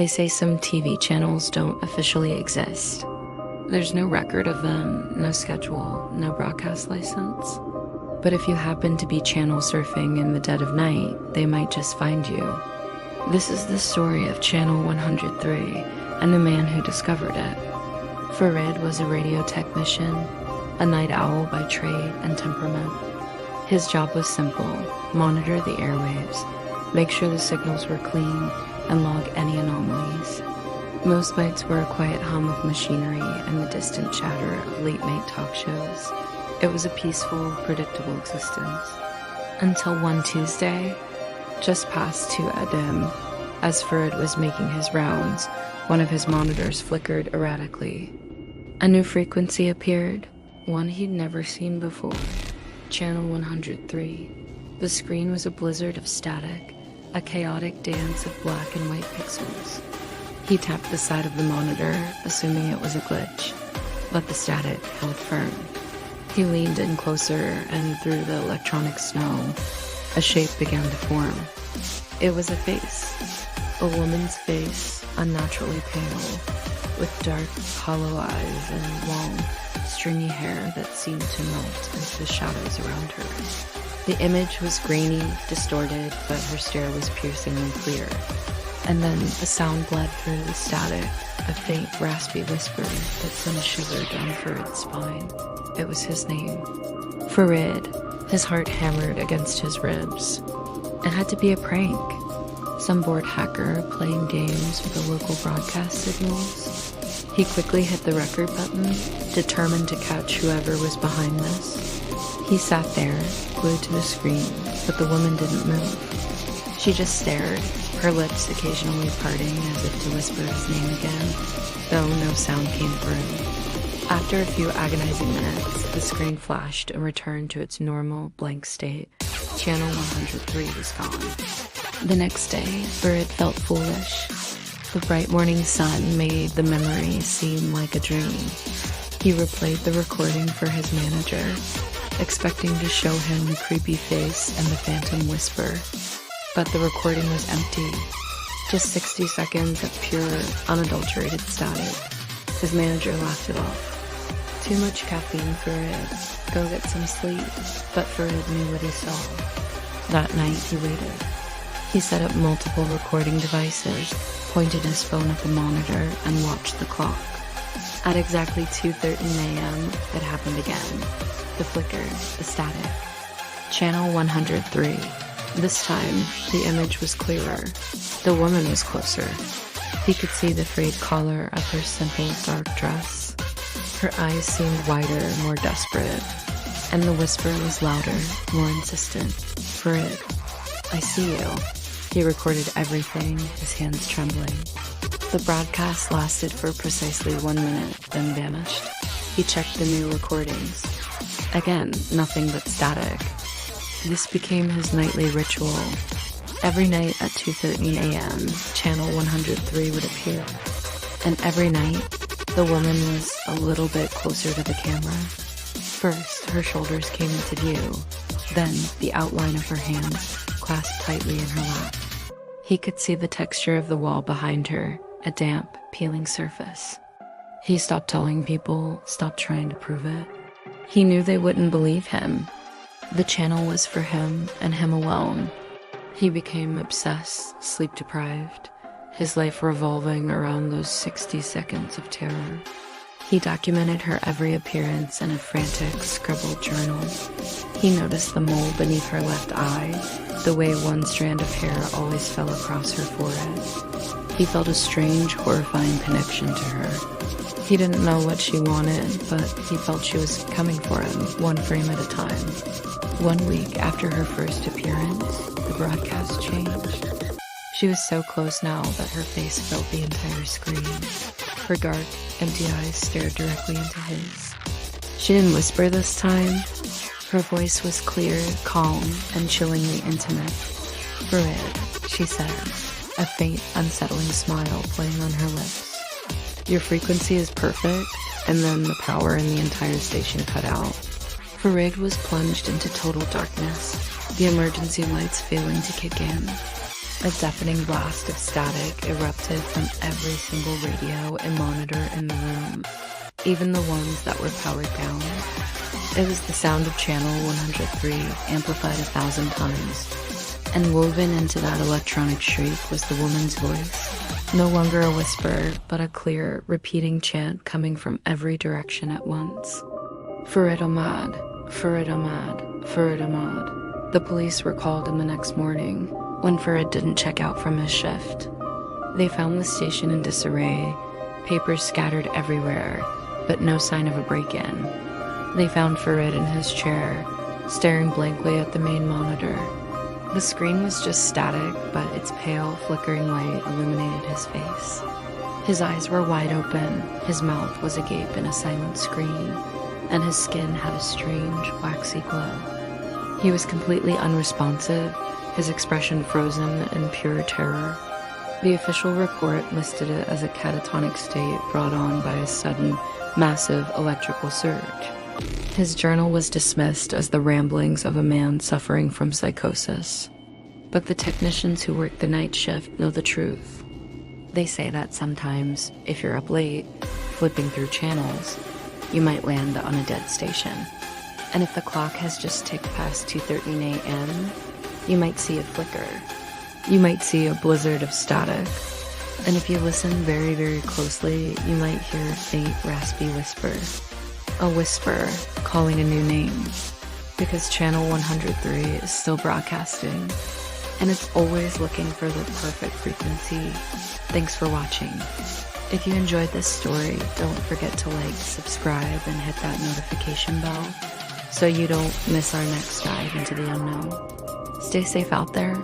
They say some TV channels don't officially exist. There's no record of them, no schedule, no broadcast license. But if you happen to be channel surfing in the dead of night, they might just find you. This is the story of Channel 103 and the man who discovered it. Farid was a radio technician, a night owl by trade and temperament. His job was simple: monitor the airwaves, make sure the signals were clean, and log any anomalies. Most nights were a quiet hum of machinery and the distant chatter of late-night talk shows. It was a peaceful, predictable existence. Until one Tuesday, just past 2 a.m., as Farid was making his rounds, one of his monitors flickered erratically. A new frequency appeared, one he'd never seen before. Channel 103. The screen was a blizzard of static, a chaotic dance of black and white pixels. He tapped the side of the monitor, assuming it was a glitch, but the static held firm. He leaned in closer, and through the electronic snow, a shape began to form. It was a face. A woman's face, unnaturally pale, with dark, hollow eyes and long, stringy hair that seemed to melt into the shadows around her. The image was grainy, distorted, but her stare was piercingly clear. And then a sound bled through the static, a faint, raspy whisper that sent a shiver down Farid's spine. It was his name. Farid. His heart hammered against his ribs. It had to be a prank. Some bored hacker playing games with the local broadcast signals. He quickly hit the record button, determined to catch whoever was behind this. He sat there, glued to the screen, but the woman didn't move. She just stared, her lips occasionally parting as if to whisper his name again, though no sound came through. After a few agonizing minutes, the screen flashed and returned to its normal, blank state. Channel 103 was gone. The next day, Farid felt foolish. The bright morning sun made the memory seem like a dream. He replayed the recording for his manager, expecting to show him the creepy face and the phantom whisper. But the recording was empty. Just 60 seconds of pure, unadulterated static. His manager laughed it off. Too much caffeine, Farid. Go get some sleep. But Farid knew what he saw. That night, he waited. He set up multiple recording devices, pointed his phone at the monitor, and watched the clock. At exactly 2:13 a.m., it happened again. The flicker, the static. Channel 103. This time, the image was clearer. The woman was closer. He could see the frayed collar of her simple, dark dress. Her eyes seemed wider, more desperate. And the whisper was louder, more insistent. Farid, I see you. He recorded everything, his hands trembling. The broadcast lasted for precisely 1 minute, then vanished. He checked the new recordings. Again, nothing but static. This became his nightly ritual. Every night at 2:13 a.m., Channel 103 would appear. And every night, the woman was a little bit closer to the camera. First, her shoulders came into view. Then, the outline of her hand, clasped tightly in her lap. He could see the texture of the wall behind her, a damp, peeling surface. He stopped telling people, stopped trying to prove it. He knew they wouldn't believe him. The channel was for him and him alone. He became obsessed, sleep-deprived, his life revolving around those 60 seconds of terror. He documented her every appearance in a frantic, scribbled journal. He noticed the mole beneath her left eye, the way one strand of hair always fell across her forehead. He felt a strange, horrifying connection to her. He didn't know what she wanted, but he felt she was coming for him, one frame at a time. 1 week after her first appearance, the broadcast changed. She was so close now that her face filled the entire screen. Her dark, empty eyes stared directly into his. She didn't whisper this time. Her voice was clear, calm, and chillingly intimate. Farid, she said, a faint, unsettling smile playing on her lips. Your frequency is perfect, and then the power in the entire station cut out. Farid was plunged into total darkness, the emergency lights failing to kick in. A deafening blast of static erupted from every single radio and monitor in the room, even the ones that were powered down. It was the sound of channel 103 amplified 1,000 times, and woven into that electronic shriek was the woman's voice. No longer a whisper, but a clear, repeating chant coming from every direction at once. Farid Ahmad, Farid Ahmad, Farid Ahmad. The police were called in the next morning, when Farid didn't check out from his shift. They found the station in disarray, papers scattered everywhere, but no sign of a break-in. They found Farid in his chair, staring blankly at the main monitor. The screen was just static, but its pale, flickering light illuminated his face. His eyes were wide open, his mouth was agape in a silent scream, and his skin had a strange, waxy glow. He was completely unresponsive, his expression frozen in pure terror. The official report listed it as a catatonic state brought on by a sudden, massive electrical surge. His journal was dismissed as the ramblings of a man suffering from psychosis. But the technicians who work the night shift know the truth. They say that sometimes, if you're up late, flipping through channels, you might land on a dead station. And if the clock has just ticked past 2:13 a.m., you might see a flicker. You might see a blizzard of static. And if you listen very, very closely, you might hear a faint, raspy whisper. A whisper calling a new name. Because channel 103 is still broadcasting. And it's always looking for the perfect frequency. Thanks for watching. If you enjoyed this story, don't forget to like, subscribe, and hit that notification bell so you don't miss our next dive into the unknown. Stay safe out there.